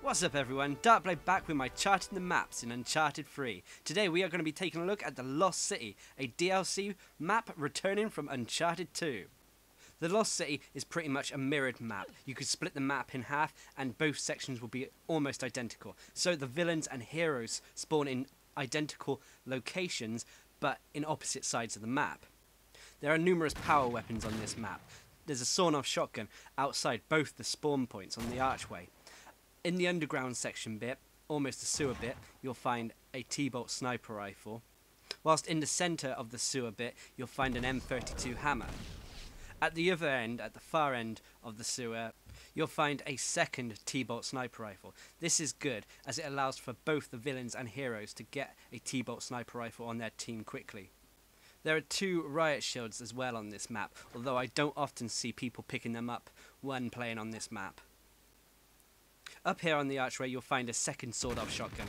What's up everyone, Darcblade back with my charting the maps in Uncharted 3. Today we are going to be taking a look at the Lost City, a DLC map returning from Uncharted 2. The Lost City is pretty much a mirrored map. You could split the map in half and both sections will be almost identical. So the villains and heroes spawn in identical locations but in opposite sides of the map. There are numerous power weapons on this map. There's a sawn-off shotgun outside both the spawn points on the archway. In the underground section bit, almost the sewer bit, you'll find a T-bolt sniper rifle, whilst in the centre of the sewer bit you'll find an M32 hammer. At the other end, at the far end of the sewer, you'll find a second T-bolt sniper rifle. This is good as it allows for both the villains and heroes to get a T-bolt sniper rifle on their team quickly. There are two riot shields as well on this map, although I don't often see people picking them up when playing on this map. Up here on the archway you'll find a second sawed-off shotgun.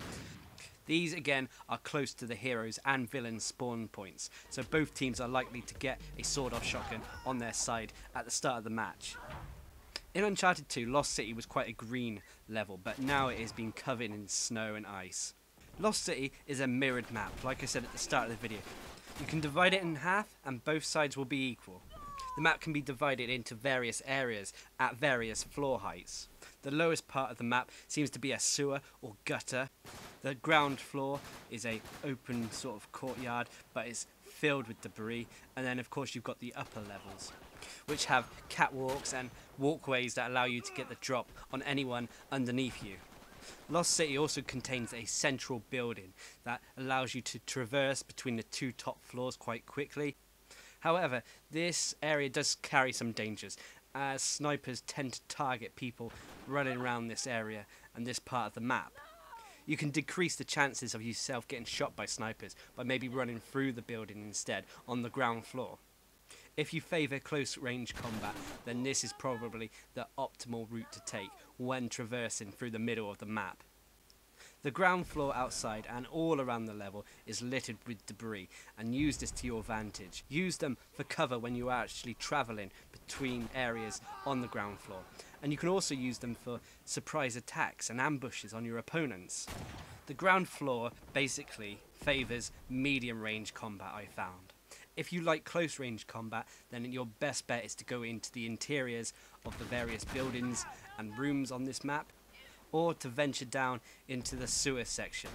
These again are close to the heroes and villains spawn points, so both teams are likely to get a sawed-off shotgun on their side at the start of the match. In Uncharted 2, Lost City was quite a green level, but now it is being covered in snow and ice. Lost City is a mirrored map, like I said at the start of the video. You can divide it in half and both sides will be equal. The map can be divided into various areas at various floor heights. The lowest part of the map seems to be a sewer or gutter. The ground floor is a open sort of courtyard, but it's filled with debris. And then of course you've got the upper levels, which have catwalks and walkways that allow you to get the drop on anyone underneath you. Lost City also contains a central building that allows you to traverse between the two top floors quite quickly. However, this area does carry some dangers, as snipers tend to target people running around this area and this part of the map. You can decrease the chances of yourself getting shot by snipers by maybe running through the building instead on the ground floor. If you favour close range combat, then this is probably the optimal route to take when traversing through the middle of the map. The ground floor outside and all around the level is littered with debris, and use this to your advantage. Use them for cover when you are actually travelling between areas on the ground floor, and you can also use them for surprise attacks and ambushes on your opponents. The ground floor basically favours medium range combat, I found. If you like close range combat, then your best bet is to go into the interiors of the various buildings and rooms on this map, or to venture down into the sewer section.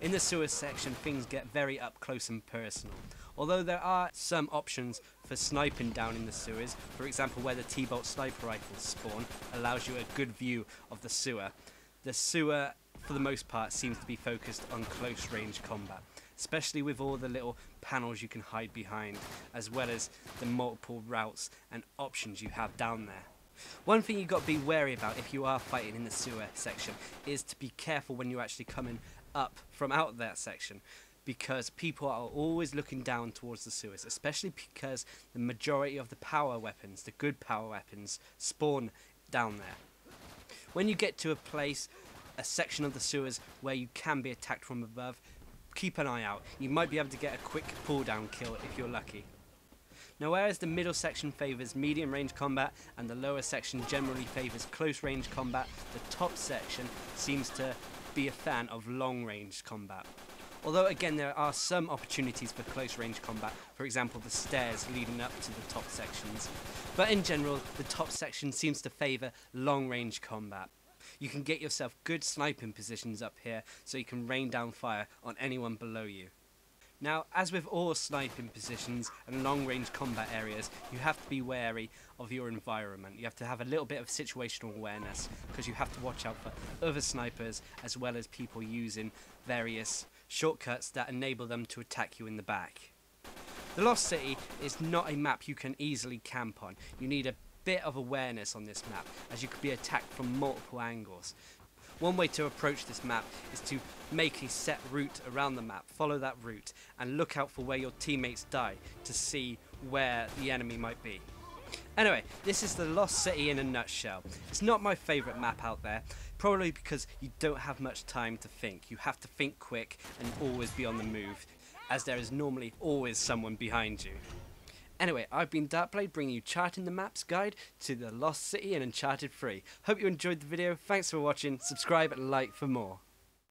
In the sewer section things get very up close and personal. Although there are some options for sniping down in the sewers, for example where the T-bolt sniper rifles spawn allows you a good view of the sewer. The sewer for the most part seems to be focused on close range combat, especially with all the little panels you can hide behind, as well as the multiple routes and options you have down there. One thing you've got to be wary about if you are fighting in the sewer section is to be careful when you're actually coming up from out of that section, because people are always looking down towards the sewers, especially because the majority of the power weapons, the good power weapons, spawn down there. When you get to a section of the sewers where you can be attacked from above, keep an eye out. You might be able to get a quick pull down kill if you're lucky. Now, whereas the middle section favours medium range combat and the lower section generally favours close range combat, the top section seems to be a fan of long range combat. Although again there are some opportunities for close range combat, for example the stairs leading up to the top sections, but in general the top section seems to favour long range combat. You can get yourself good sniping positions up here so you can rain down fire on anyone below you. Now, as with all sniping positions and long-range combat areas, you have to be wary of your environment. You have to have a little bit of situational awareness, because you have to watch out for other snipers as well as people using various shortcuts that enable them to attack you in the back. The Lost City is not a map you can easily camp on. You need a bit of awareness on this map, as you could be attacked from multiple angles. One way to approach this map is to make a set route around the map, follow that route, and look out for where your teammates die to see where the enemy might be. Anyway, this is the Lost City in a nutshell. It's not my favourite map out there, probably because you don't have much time to think. You have to think quick and always be on the move, as there is normally always someone behind you. Anyway, I've been Darcblade, bringing you Charting the Maps guide to the Lost City in Uncharted 3. Hope you enjoyed the video. Thanks for watching. Subscribe and like for more.